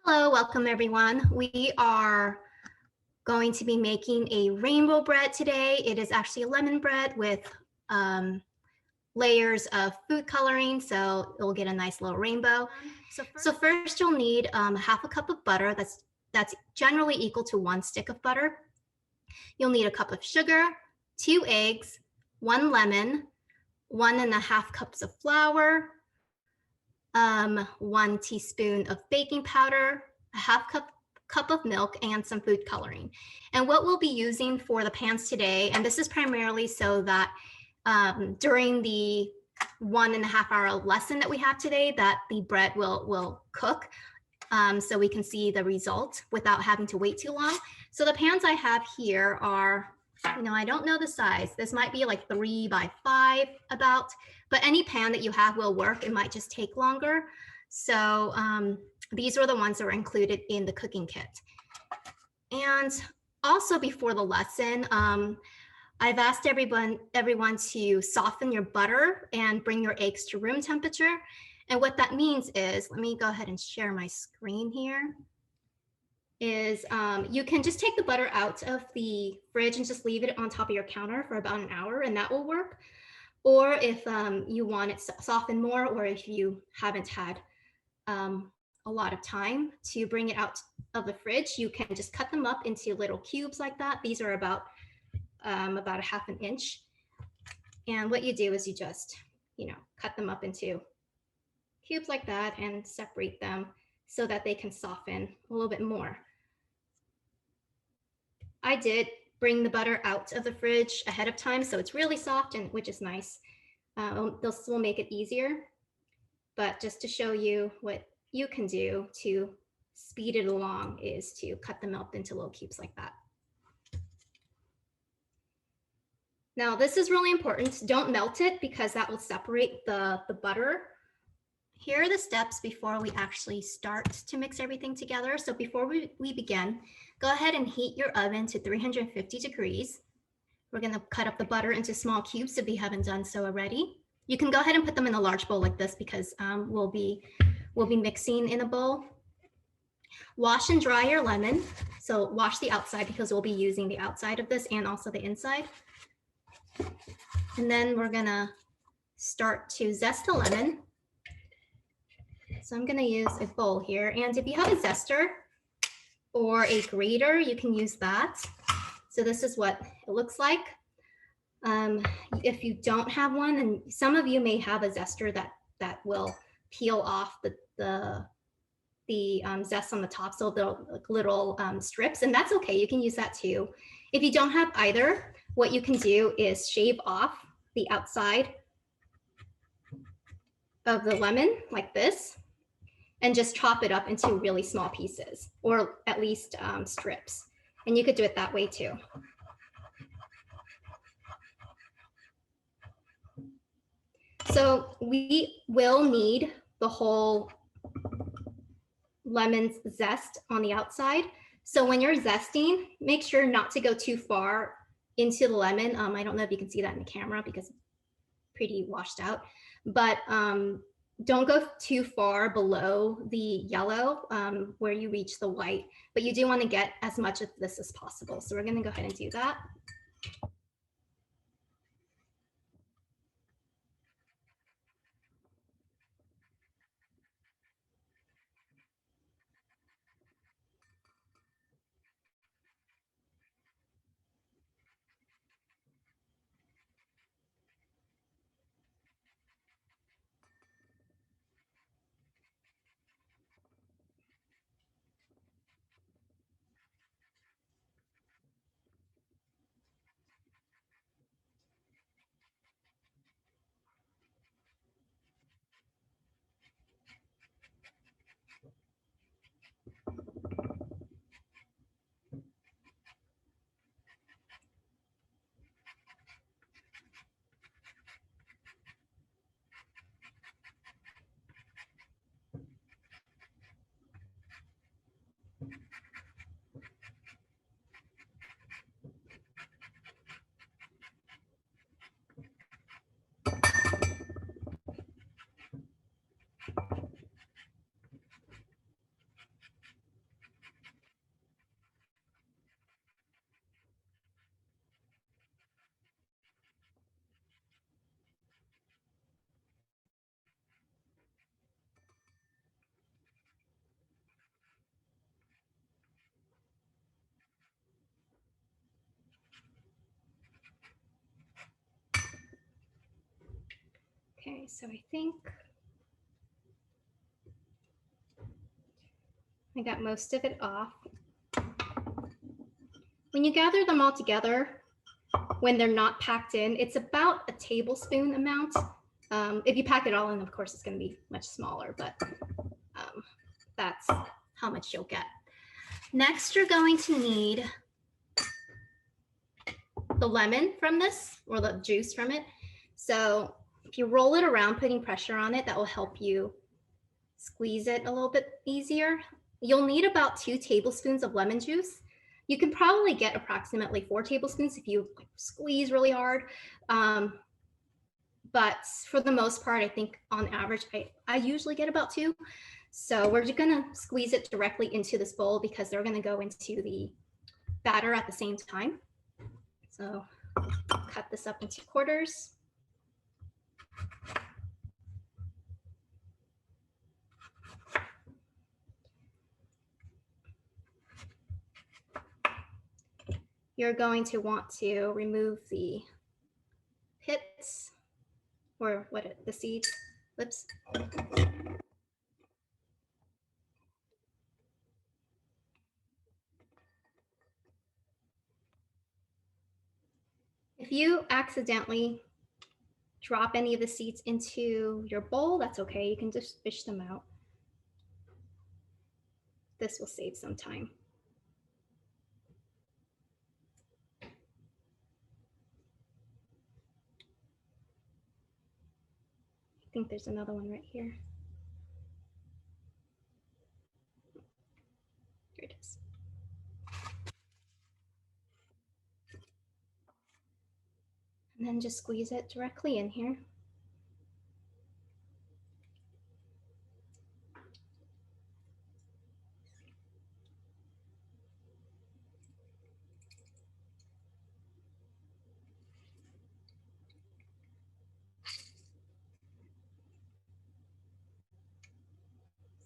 Hello, welcome everyone. We are going to be making a rainbow bread today. It is actually a lemon bread with layers of food coloring, so it will get a nice little rainbow. So first you'll need half a cup of butter. That's generally equal to 1 stick of butter. You'll need a cup of sugar, 2 eggs, 1 lemon, 1.5 cups of flour, 1 teaspoon of baking powder, a half cup of milk, and some food coloring. And what we'll be using for the pans today, and this is primarily so that during the 1.5-hour lesson that we have today, that the bread will cook, so we can see the result without having to wait too long. So the pans I have here are, I don't know the size. This might be like 3 by 5 about, but any pan that you have will work. It might just take longer. So these are the ones that were included in the cooking kit. And also before the lesson, I've asked everyone to soften your butter and bring your eggs to room temperature. And what that means is, let me go ahead and share my screen here, is you can just take the butter out of the fridge and just leave it on top of your counter for about an hour, and that will work. Or if you want it softened more, or if you haven't had a lot of time to bring it out of the fridge, you can just cut them up into little cubes like that. These are about a 1/2 inch. And what you do is you just, cut them up into cubes like that and separate them so that they can soften a little bit more. I did bring the butter out of the fridge ahead of time, so it's really soft, and which is nice. This will make it easier, but just to show you what you can do to speed it along is to cut them up into little cubes like that. Now this is really important. Don't melt it because that will separate the butter. Here are the steps before we actually start to mix everything together. So before we begin, go ahead and heat your oven to 350 degrees. We're going to cut up the butter into small cubes if you haven't done so already. You can go ahead and put them in a large bowl like this because we'll be mixing in a bowl. Wash and dry your lemon. So wash the outside because we'll be using the outside of this and also the inside. And then we're going to start to zest the lemon. So I'm going to use a bowl here, and if you have a zester or a grater, you can use that. So this is what it looks like. If you don't have one, and some of you may have a zester that will peel off the zest on the top, so they're like little strips, and that's okay. You can use that too. If you don't have either, what you can do is shave off the outside of the lemon like this, and just chop it up into really small pieces, or at least strips. And you could do it that way too. So we will need the whole lemon's zest on the outside. So when you're zesting, make sure not to go too far into the lemon. I don't know if you can see that in the camera because it's pretty washed out, but don't go too far below the yellow where you reach the white, but you do want to get as much of this as possible. So we're going to go ahead and do that. Okay, so I think I got most of it off. When you gather them all together, when they're not packed in, it's about a tablespoon amount. If you pack it all in, of course, it's going to be much smaller, but that's how much you'll get. Next, you're going to need the lemon from this, or the juice from it. So if you roll it around, putting pressure on it, that will help you squeeze it a little bit easier. You'll need about 2 tablespoons of lemon juice. You can probably get approximately 4 tablespoons if you squeeze really hard. But for the most part, I think on average, I usually get about 2. So we're just gonna squeeze it directly into this bowl because they're gonna go into the batter at the same time. So cut this up into quarters. You're going to want to remove the pits, or the seeds, lips. If you accidentally drop any of the seeds into your bowl, that's okay. You can just fish them out. This will save some time. I think there's another one right here. Here it is. And then just squeeze it directly in here.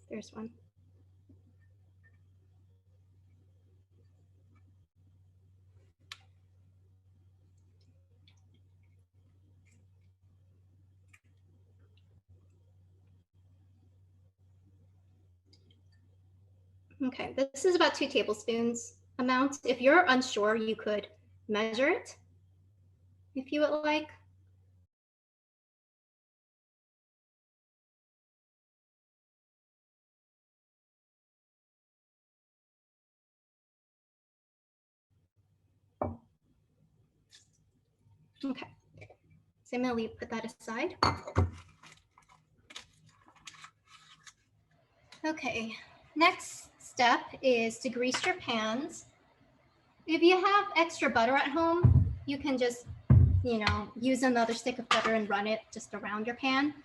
There's one. Okay, this is about 2 tablespoons amount. If you're unsure, you could measure it if you would like. Okay, so I'm gonna put that aside. Okay, next step is to grease your pans. If you have extra butter at home, you can just, use another stick of butter and run it just around your pan.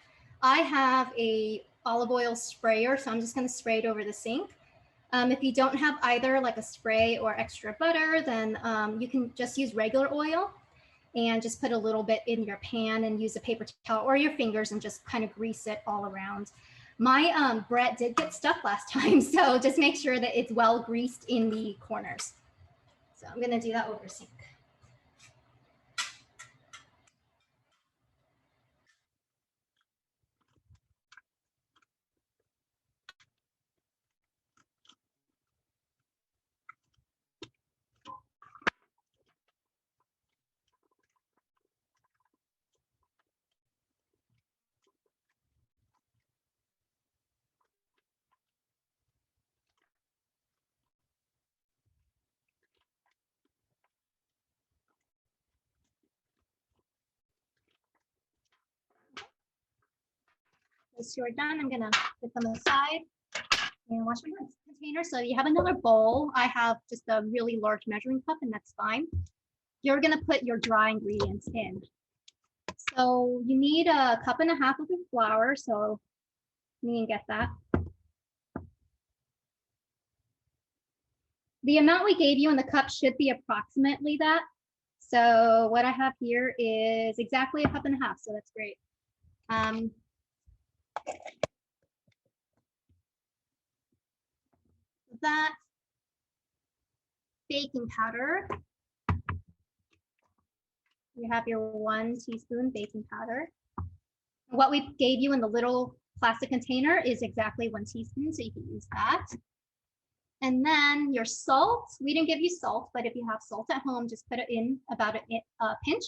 I have a olive oil sprayer, so I'm just gonna spray it over the sink. If you don't have either like a spray or extra butter, then you can just use regular oil and just put a little bit in your pan and use a paper towel or your fingers and just kind of grease it all around. My bread did get stuck last time, so just make sure that it's well greased in the corners. So I'm gonna do that over sink. Once you're done, I'm gonna put them aside and wash my hands. Container. So you have another bowl. I have just a really large measuring cup, and that's fine. You're gonna put your dry ingredients in. So you need 1.5 cups of the flour. So you can get that. The amount we gave you in the cup should be approximately that. So what I have here is exactly 1.5 cups. So that's great. That baking powder. You have your 1 teaspoon baking powder. What we gave you in the little plastic container is exactly 1 teaspoon, so you can use that. And then your salt, we didn't give you salt, but if you have salt at home, just put it in about a pinch.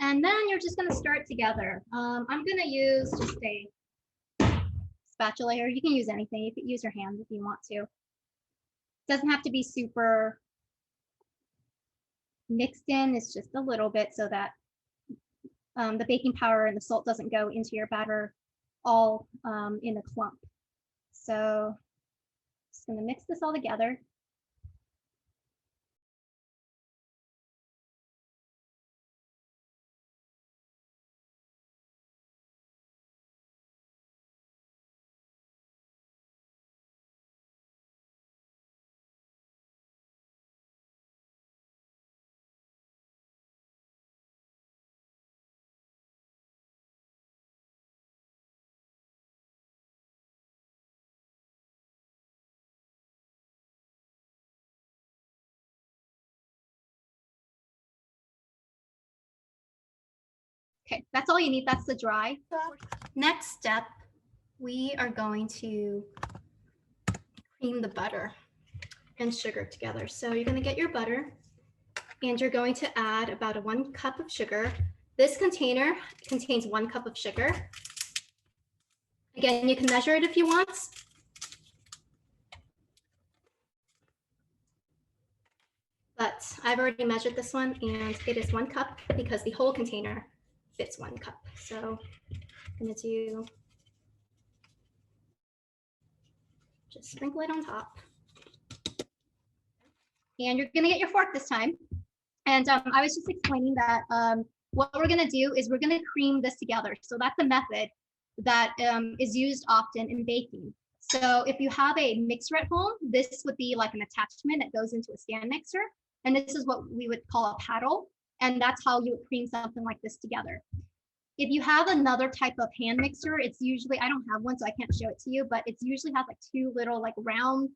And then you're just gonna start together. I'm gonna use just a spatula here. You can use anything. You can use your hands if you want to. It doesn't have to be super mixed in. It's just a little bit so that the baking powder and the salt doesn't go into your batter all in a clump. So just gonna mix this all together. Okay, that's all you need. That's the dry. Next step, we are going to cream the butter and sugar together. So you're going to get your butter and you're going to add about 1 cup of sugar. This container contains 1 cup of sugar. Again, you can measure it if you want. But I've already measured this one and it is 1 cup because the whole container fits 1 cup. So I'm going to do, just sprinkle it on top. And you're going to get your fork this time. And I was just explaining that what we're going to do is we're going to cream this together. So that's a method that is used often in baking. So if you have a mixer at home, this would be like an attachment that goes into a stand mixer. And this is what we would call a paddle. And that's how you would cream something like this together. If you have another type of hand mixer, it's usually, I don't have one, so I can't show it to you, but it usually has like 2 little like round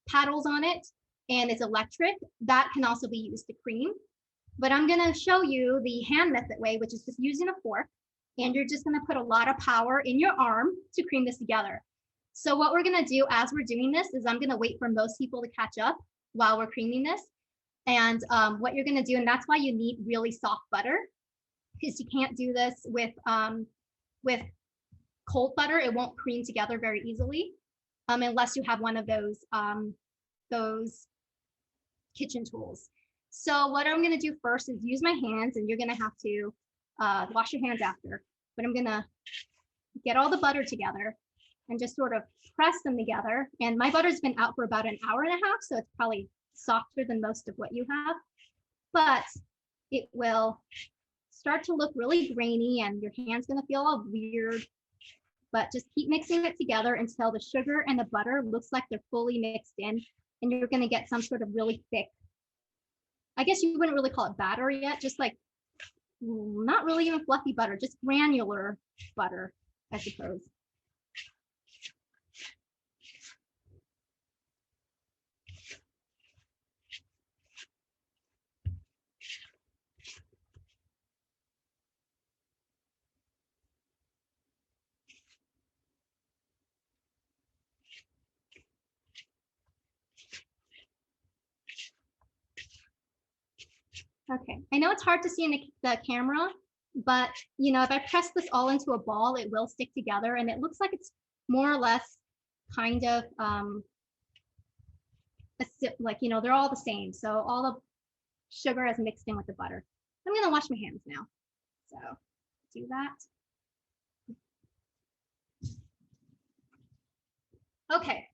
paddles on it, and it's electric. That can also be used to cream. But I'm gonna show you the hand method way, which is just using a fork, and you're just gonna put a lot of power in your arm to cream this together. So what we're gonna do as we're doing this is I'm gonna wait for most people to catch up while we're creaming this. And what you're gonna do, and that's why you need really soft butter, because you can't do this with cold butter. It won't cream together very easily unless you have one of those kitchen tools. So what I'm gonna do first is use my hands, and you're gonna have to wash your hands after, but I'm gonna get all the butter together and just sort of press them together. And my butter's been out for about 1.5 hours, so it's probably softer than most of what you have, but it will start to look really grainy and your hand's gonna feel all weird, but just keep mixing it together until the sugar and the butter looks like they're fully mixed in, and you're gonna get some sort of really thick, I guess you wouldn't really call it batter yet, just like not really even fluffy butter, just granular butter, I suppose. Okay, I know it's hard to see in the camera, but you know, if I press this all into a ball, it will stick together, and it looks like it's more or less kind of like, you know, they're all the same. So all the sugar is mixed in with the butter. I'm gonna wash my hands now. So do that. Okay,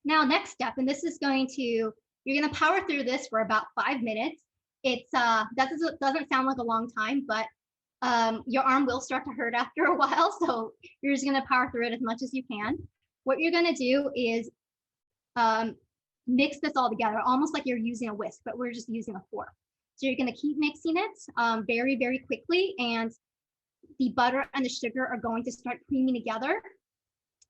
now next step, and this is going to, you're gonna power through this for about 5 minutes. It's doesn't sound like a long time, but your arm will start to hurt after a while. So you're just gonna power through it as much as you can. What you're gonna do is mix this all together, almost like you're using a whisk, but we're just using a fork. So you're gonna keep mixing it very, very quickly, and the butter and the sugar are going to start creaming together.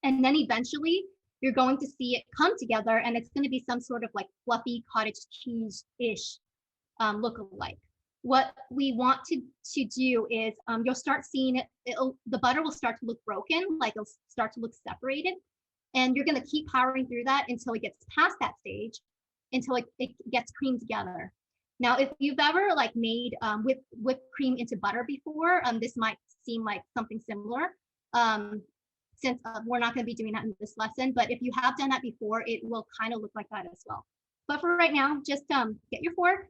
And then eventually you're going to see it come together, and it's going to be some sort of like fluffy cottage cheese-ish look-alike. What we want to do is you'll start seeing it, the butter will start to look broken, like it'll start to look separated. And you're going to keep powering through that until it gets past that stage, until it gets creamed together. Now, if you've ever like made whipped cream into butter before, this might seem like something similar. Since we're not going to be doing that in this lesson, but if you have done that before, it will kind of look like that as well. But for right now, just get your fork,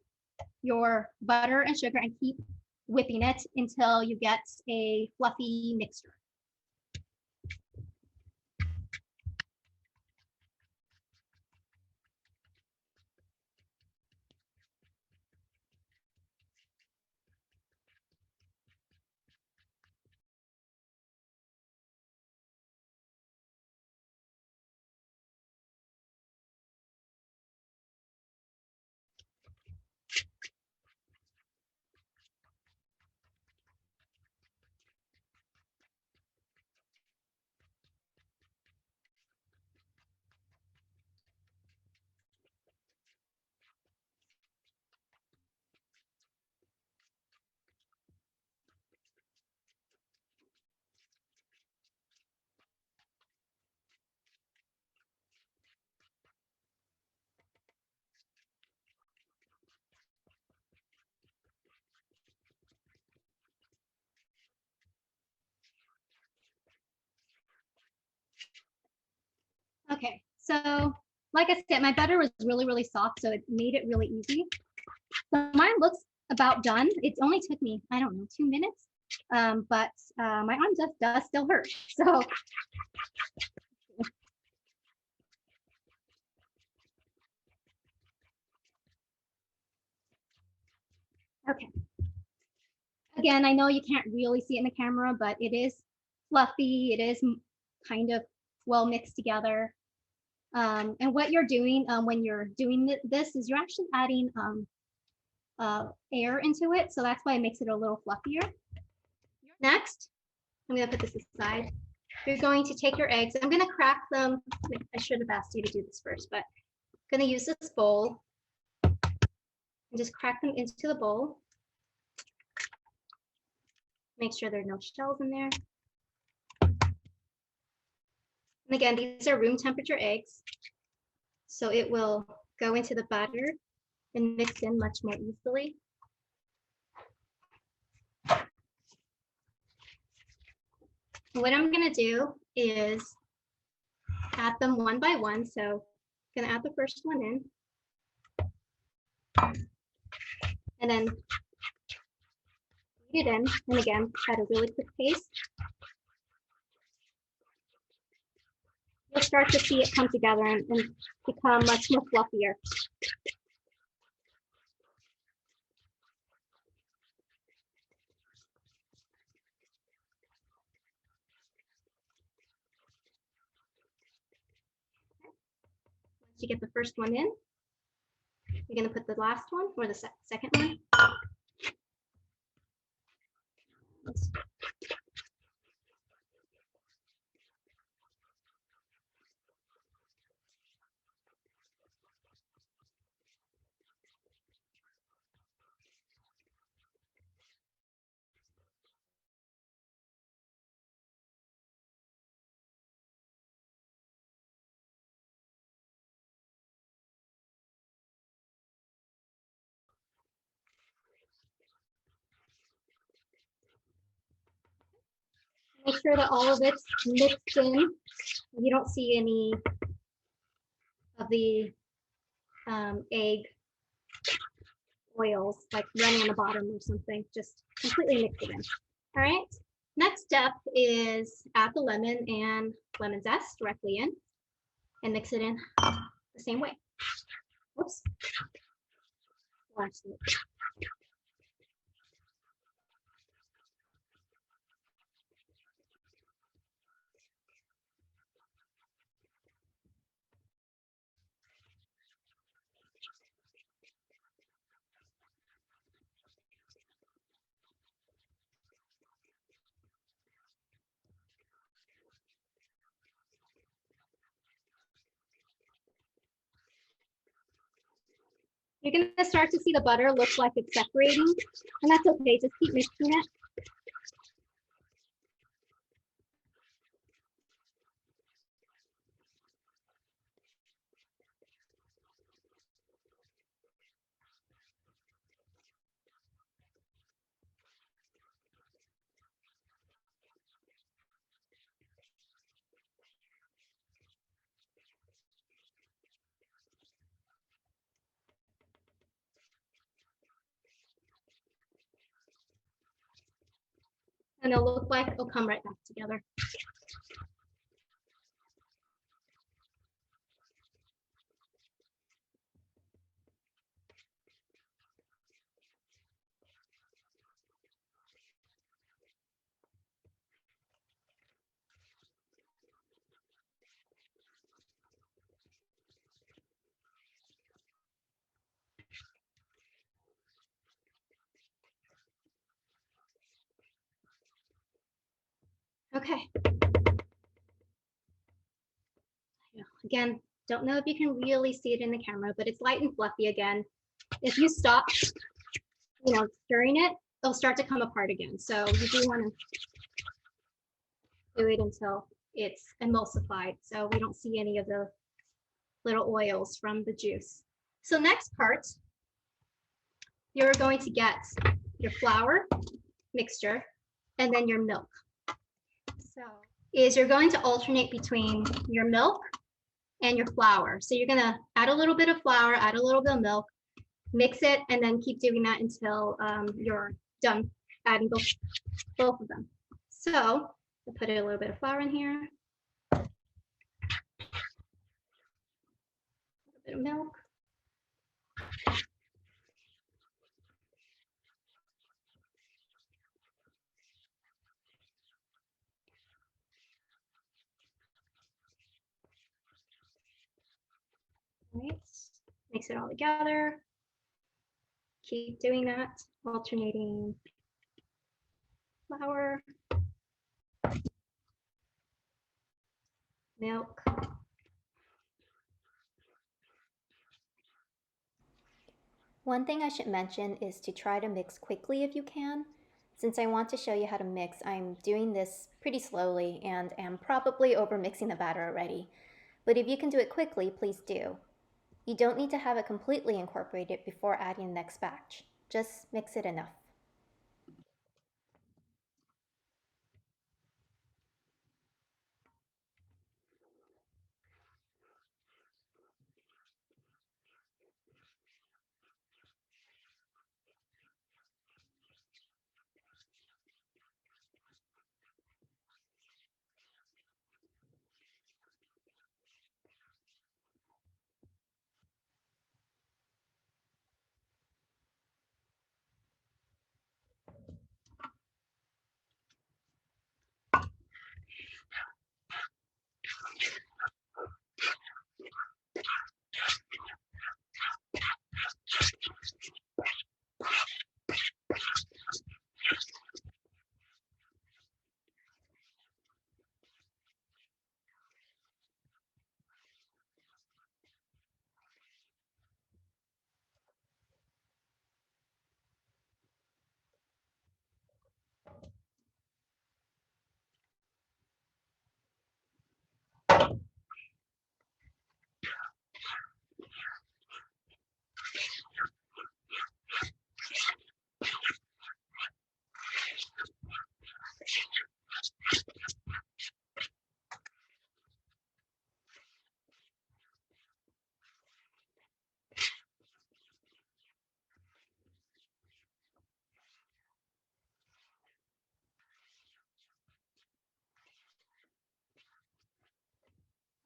your butter and sugar, and keep whipping it until you get a fluffy mixture. Okay, so like I said, my butter was really, really soft, so it made it really easy. So mine looks about done. It only took me, I don't know, 2 minutes, but my arm does still hurt. So okay. Again, I know you can't really see it in the camera, but it is fluffy. It is kind of well mixed together. And what you're doing when you're doing this is you're actually adding air into it. So that's why it makes it a little fluffier. Next, I'm going to put this aside. You're going to take your eggs. I'm going to crack them. I should have asked you to do this first, but I'm going to use this bowl and just crack them into the bowl. Make sure there are no shells in there. And again, these are room temperature eggs, so it will go into the batter and mix in much more easily. What I'm going to do is add them one by one. So I'm going to add the first one in. And then feed it in. And again, at a really quick pace. You'll start to see it come together and become much more fluffier. Once you get the first one in, you're going to put the last one or the second one. Make sure that all of it's mixed in. You don't see any of the egg oils like running on the bottom or something. Just completely mix it in. All right. Next step is add the lemon and lemon zest directly in and mix it in the same way. Whoops. You're going to start to see the butter look like it's separating, and that's okay. Just keep mixing it. And it'll look like it'll come right back together. Okay. Again, don't know if you can really see it in the camera, but it's light and fluffy again. If you stop, stirring it, it'll start to come apart again. So you do want to do it until it's emulsified, so we don't see any of the little oils from the juice. So next part, you're going to get your flour mixture and then your milk. So you're going to alternate between your milk and your flour. So you're going to add a little bit of flour, add a little bit of milk, mix it, and then keep doing that until you're done adding both of them. So I'll put a little bit of flour in here, a little bit of milk. Right. Mix it all together. Keep doing that, alternating flour, milk. One thing I should mention is to try to mix quickly if you can. Since I want to show you how to mix, I'm doing this pretty slowly and am probably over mixing the batter already. But if you can do it quickly, please do. You don't need to have it completely incorporated before adding the next batch. Just mix it enough.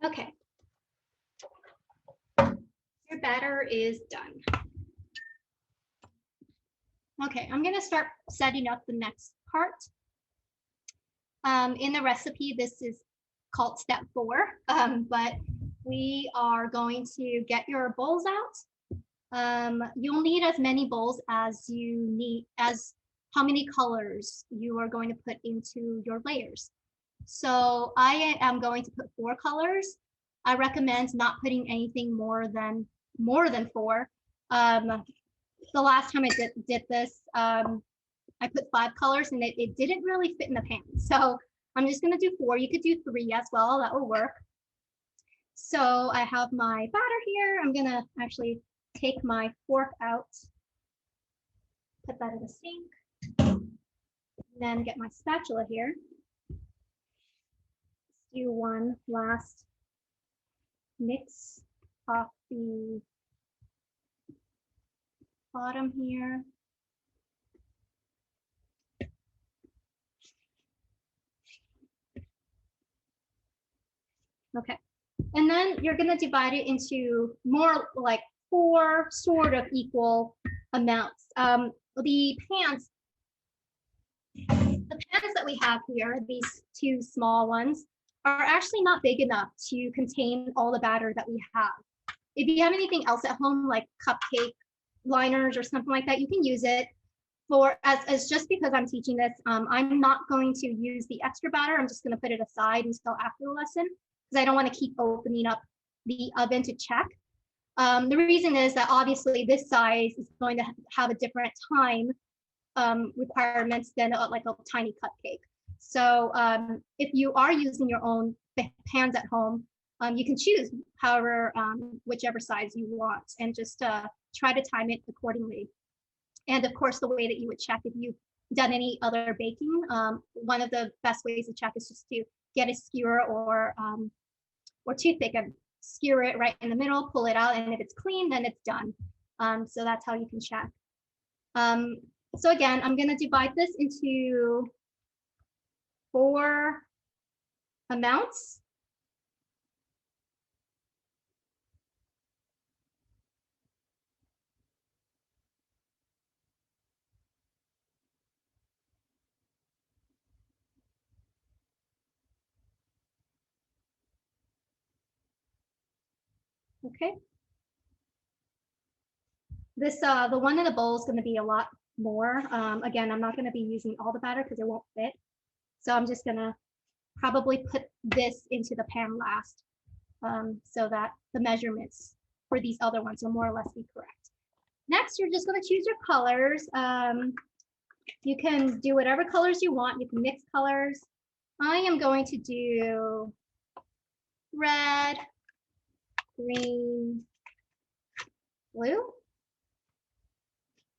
Okay. Your batter is done. Okay, I'm going to start setting up the next part. In the recipe, this is called step 4, but we are going to get your bowls out. You'll need as many bowls as you need, as how many colors you are going to put into your layers. So I am going to put 4 colors. I recommend not putting anything more than 4. The last time I did this, I put 5 colors and it didn't really fit in the pan. So I'm just gonna do 4. You could do 3 as well, that will work. So I have my batter here. I'm gonna actually take my fork out, put that in the sink, then get my spatula here. Let's do one last mix off the bottom here. Okay, and then you're gonna divide it into more like 4 sort of equal amounts. The pans that we have here, these 2 small ones, are actually not big enough to contain all the batter that we have. If you have anything else at home, like cupcake liners or something like that, you can use it. For as just because I'm teaching this, I'm not going to use the extra batter. I'm just going to put it aside until after the lesson because I don't want to keep opening up the oven to check. The reason is that obviously this size is going to have a different time requirements than like a tiny cupcake. So if you are using your own pans at home, you can choose however, whichever size you want and just try to time it accordingly. And of course, the way that you would check if you've done any other baking, one of the best ways to check is just to get a skewer or toothpick and skewer it right in the middle, pull it out, and if it's clean, then it's done. So that's how you can check. So again, I'm gonna divide this into 4 amounts. Okay. This, the one in the bowl is gonna be a lot more. Again, I'm not gonna be using all the batter because it won't fit. So I'm just gonna probably put this into the pan last so that the measurements for these other ones will more or less be correct. Next, you're just gonna choose your colors. You can do whatever colors you want. You can mix colors. I am going to do red, green, blue.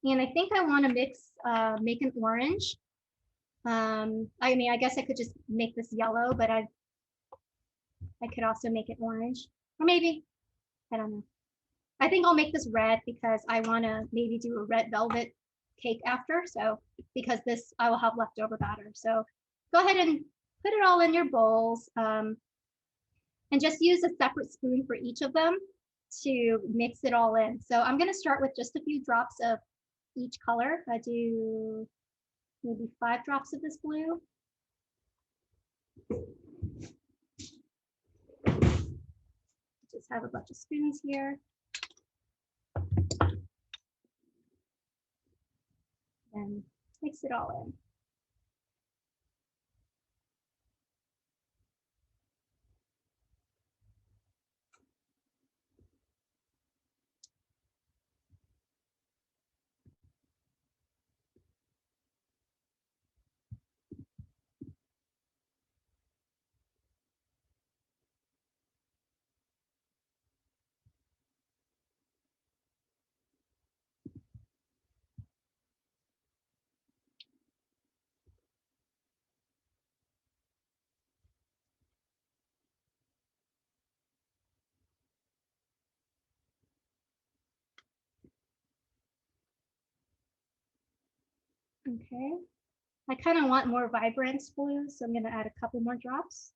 And I think I want to make an orange. I mean, I guess I could just make this yellow, but I could also make it orange. Or maybe, I don't know. I think I'll make this red because I want to maybe do a red velvet cake after. So because this, I will have leftover batter. So go ahead and put it all in your bowls and just use a separate spoon for each of them to mix it all in. So I'm going to start with just a few drops of each color. I do maybe 5 drops of this blue. Just have a bunch of spoons here. And mix it all in. Okay. I kind of want more vibrant blue, so I'm going to add a couple more drops.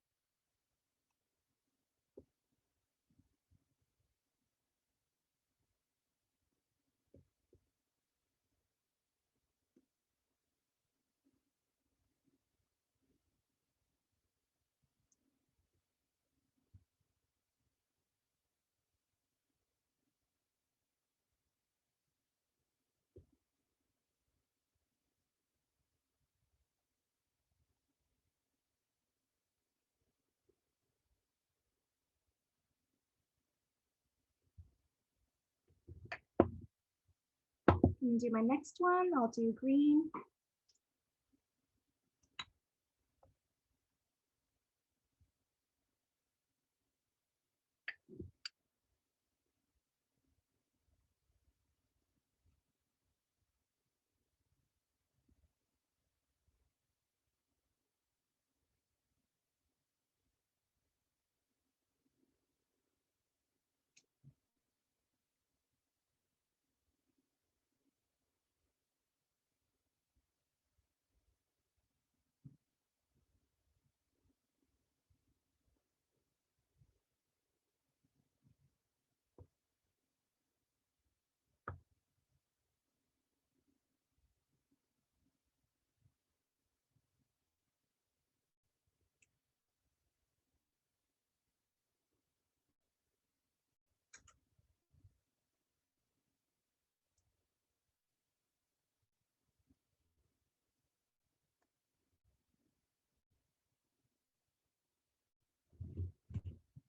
And do my next one. I'll do green.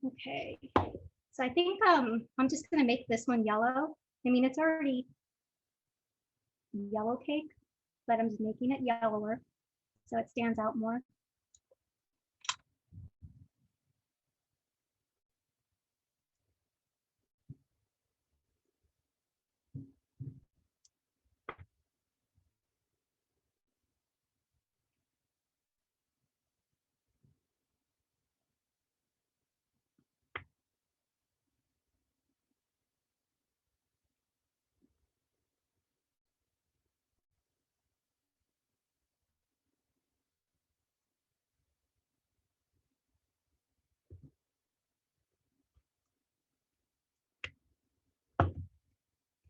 Okay, so I think I'm just gonna make this one yellow. I mean, it's already yellow cake, but I'm just making it yellower so it stands out more.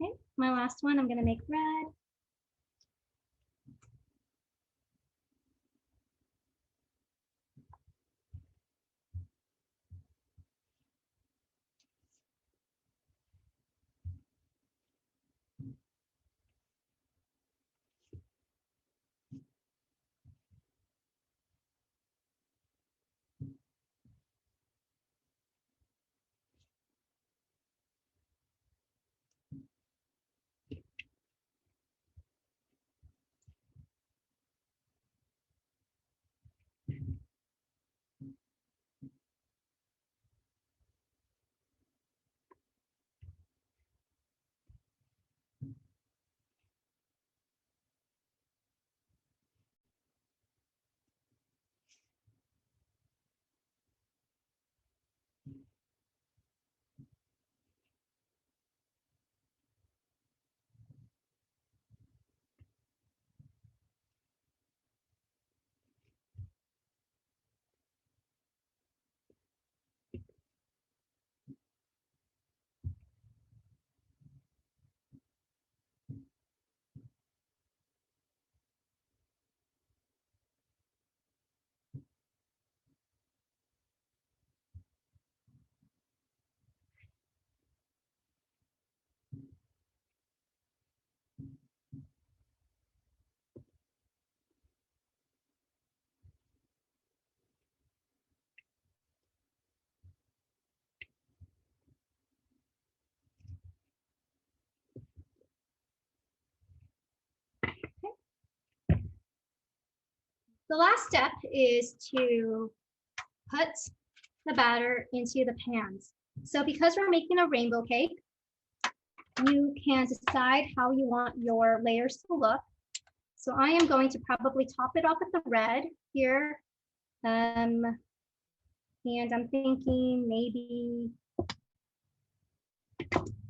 Okay, my last one, I'm gonna make red. The last step is to put the batter into the pans. So because we're making a rainbow cake, you can decide how you want your layers to look. So I am going to probably top it off with the red here. And I'm thinking maybe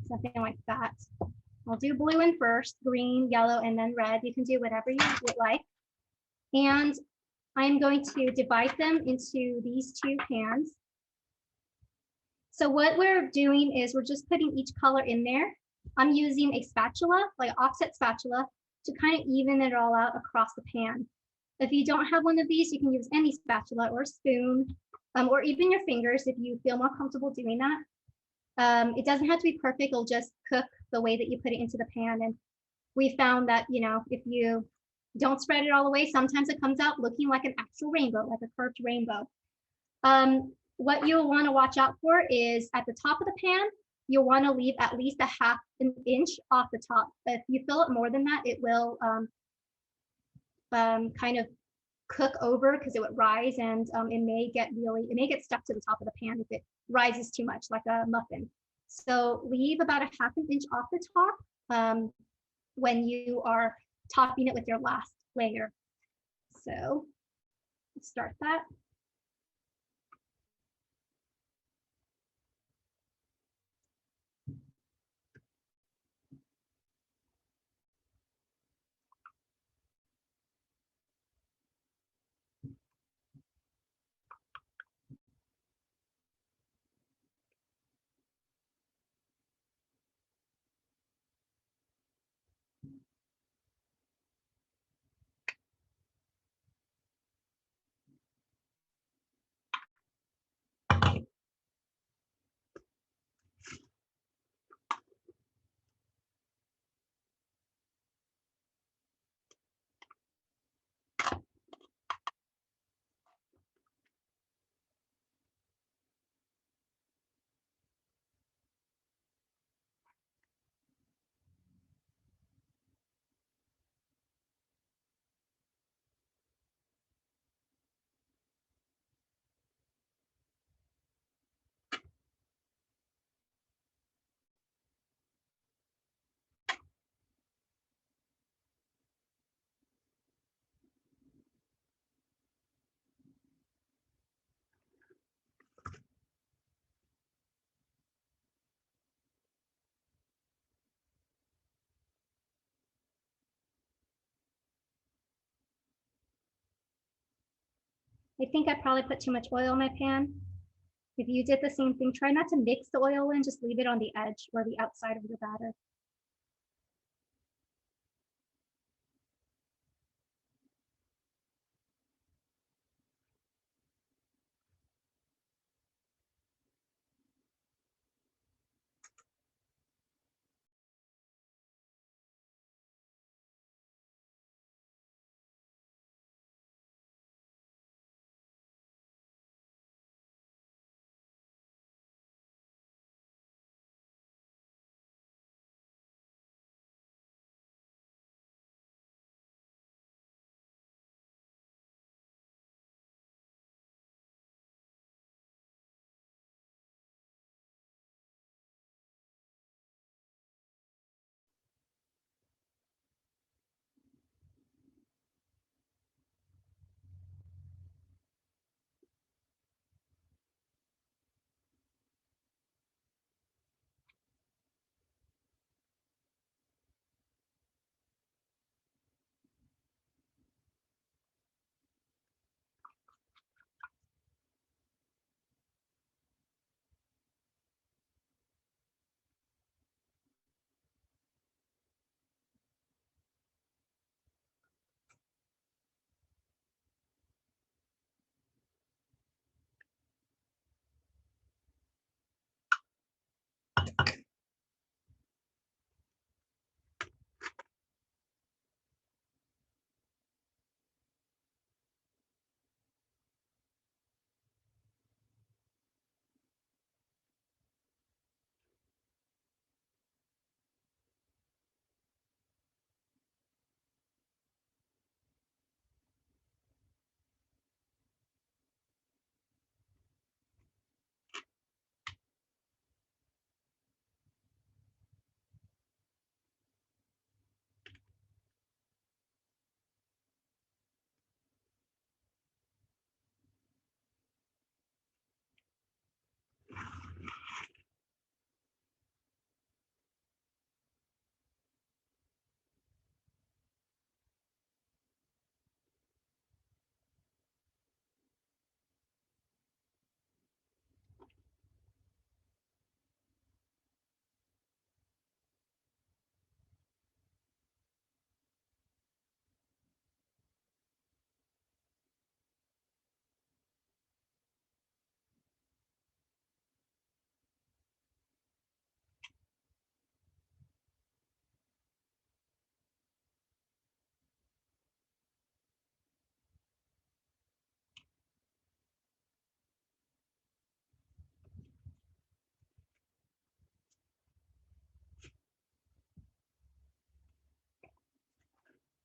something like that. I'll do blue in first, green, yellow, and then red. You can do whatever you would like. And I'm going to divide them into these two pans. So what we're doing is we're just putting each color in there. I'm using a spatula, like offset spatula, to kind of even it all out across the pan. If you don't have one of these, you can use any spatula or spoon, or even your fingers if you feel more comfortable doing that. It doesn't have to be perfect, it'll just cook the way that you put it into the pan. And we found that, you know, if you don't spread it all the way, sometimes it comes out looking like an actual rainbow, like a curved rainbow. What you'll want to watch out for is at the top of the pan, you'll want to leave at least a half an inch off the top. If you fill it more than that, it will kind of cook over because it would rise, and it may get stuck to the top of the pan if it rises too much, like a muffin. So leave about a half an inch off the top when you are topping it with your last layer. So let's start that. I think I probably put too much oil in my pan. If you did the same thing, try not to mix the oil in, just leave it on the edge or the outside of your batter.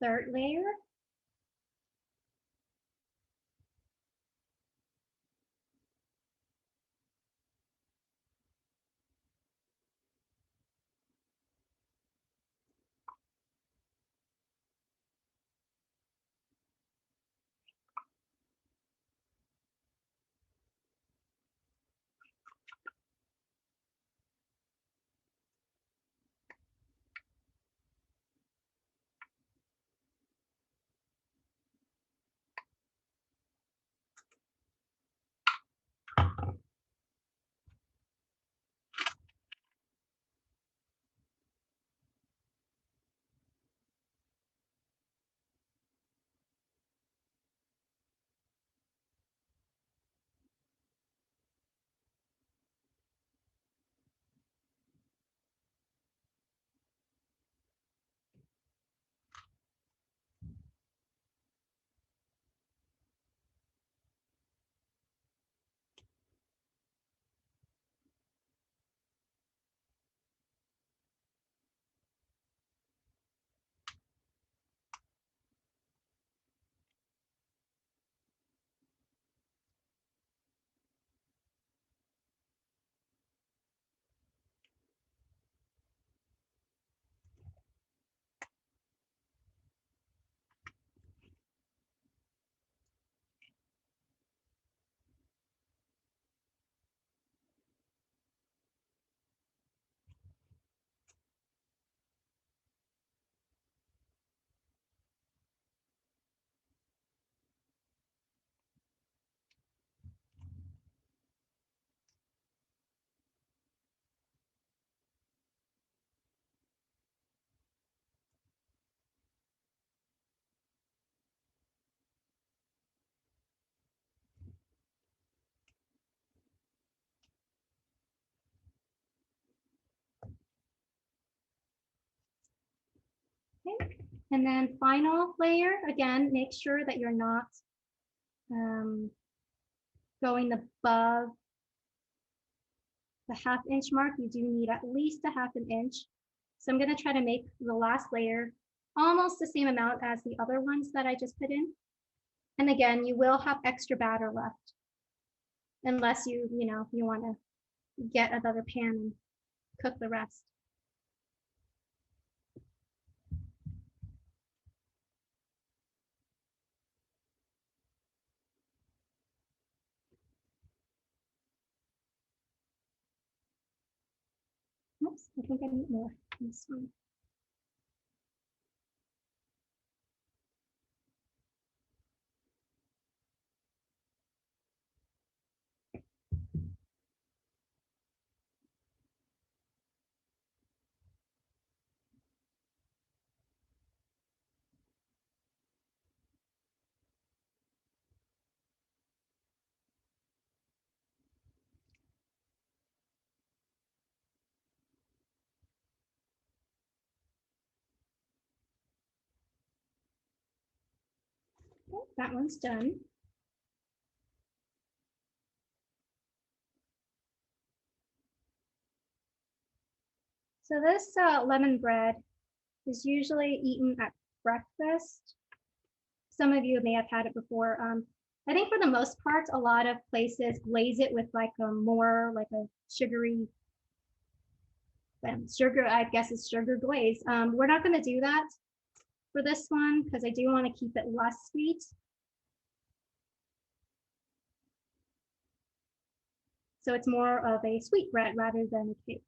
third layer. Okay. And then final layer, again, make sure that you're not going above the 1/2 inch mark. You do need at least a 1/2 inch. So I'm going to try to make the last layer almost the same amount as the other ones that I just put in. And again, you will have extra batter left unless you want to get another pan and cook the rest. Oops, I think I need more in this one. Okay, that one's done. So this lemon bread is usually eaten at breakfast. Some of you may have had it before. I think for the most part, a lot of places glaze it with like a more like a sugary sugar. I guess it's sugar glaze. We're not going to do that for this one because I do want to keep it less sweet. So it's more of a sweet bread rather than a cake.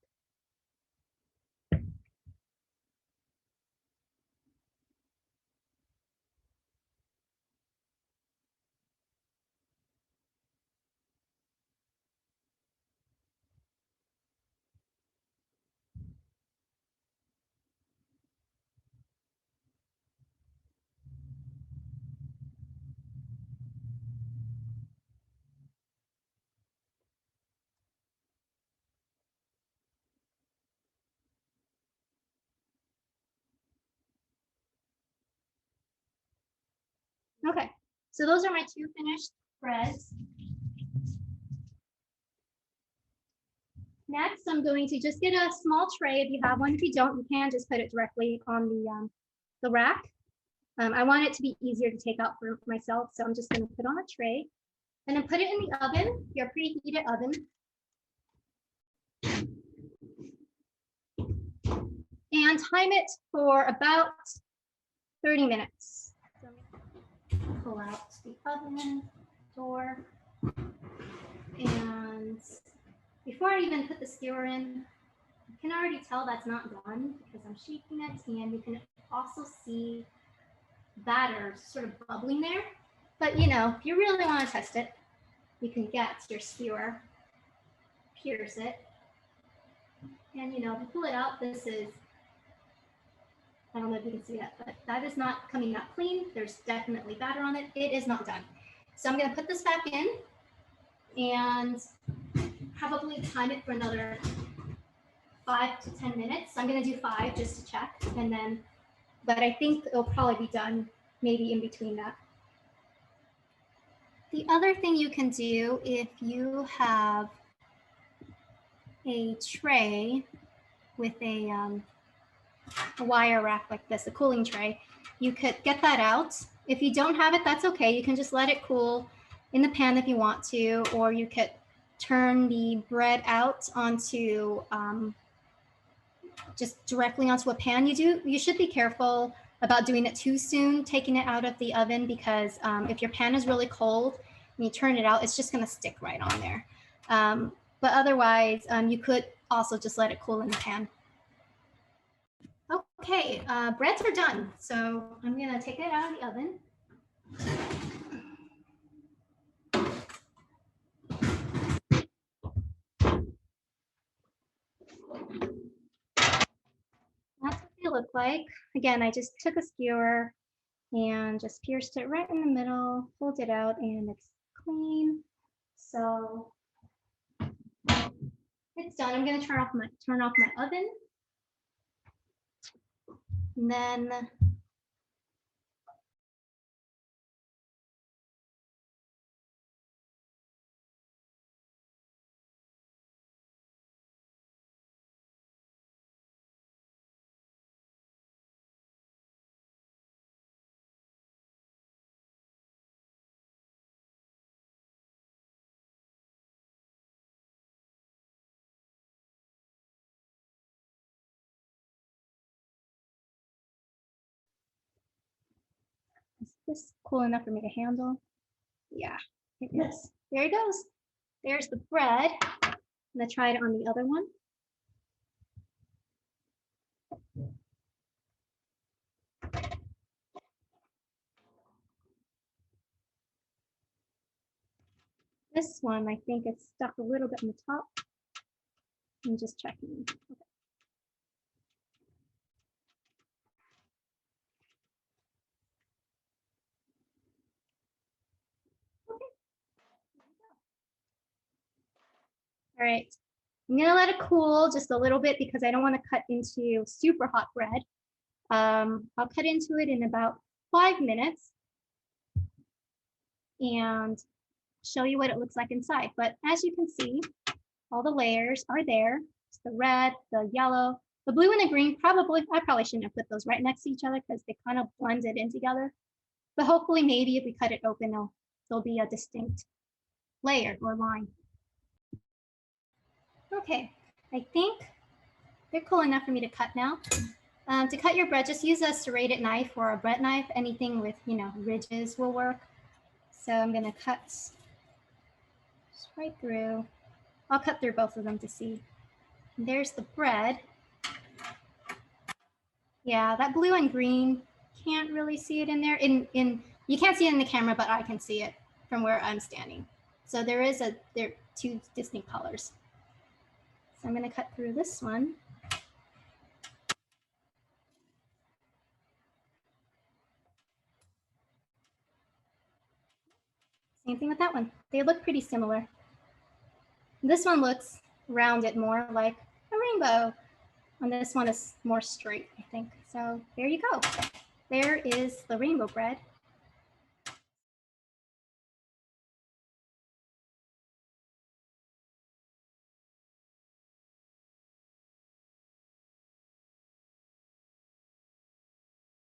Okay, so those are my 2 finished breads. Next, I'm going to just get a small tray if you have one. If you don't, you can just put it directly on the rack. I want it to be easier to take out for myself, so I'm just going to put on a tray and then put it in the oven, your preheated oven. And time it for about 30 minutes. So pull out the oven door. And before I even put the skewer in, you can already tell that's not done because I'm shaking it, and you can also see batter sort of bubbling there. But you know, if you really want to test it, you can get your skewer, pierce it, and you know, if you pull it out, this is, I don't know if you can see that, but that is not coming out clean. There's definitely batter on it. It is not done. So I'm going to put this back in and probably time it for another 5 to 10 minutes. I'm going to do 5 just to check, and then, but I think it'll probably be done maybe in between that. The other thing you can do, if you have a tray with a wire rack like this, a cooling tray, you could get that out. If you don't have it, that's okay. You can just let it cool in the pan if you want to, or you could turn the bread out onto just directly onto a pan. You should be careful about doing it too soon, taking it out of the oven, because if your pan is really cold and you turn it out, it's just going to stick right on there. But otherwise, you could also just let it cool in the pan. Okay, breads are done. So I'm going to take it out of the oven. That's what they look like. Again, I just took a skewer and just pierced it right in the middle, pulled it out, and it's clean. So it's done. I'm going to turn off my oven. And then is this cool enough for me to handle? Yeah, it is. There it goes. There's the bread. I'm going to try it on the other one. This one, I think it's stuck a little bit on the top. I'm just checking. Okay. All right, I'm gonna let it cool just a little bit because I don't want to cut into super hot bread. I'll cut into it in about 5 minutes and show you what it looks like inside. But as you can see, all the layers are there. It's the red, the yellow, the blue and the green. I probably shouldn't have put those right next to each other because they kind of blended in together. But hopefully maybe if we cut it open, there'll be a distinct layer or line. Okay, I think they're cool enough for me to cut now. To cut your bread, just use a serrated knife or a bread knife. Anything with, ridges will work. So I'm going to cut just right through. I'll cut through both of them to see. And there's the bread. Yeah, that blue and green, can't really see it in there. You can't see it in the camera, but I can see it from where I'm standing. So there are 2 distinct colors. So I'm going to cut through this one. Same thing with that one. They look pretty similar. This one looks rounded, more like a rainbow. And this one is more straight, I think. So there you go. There is the rainbow bread.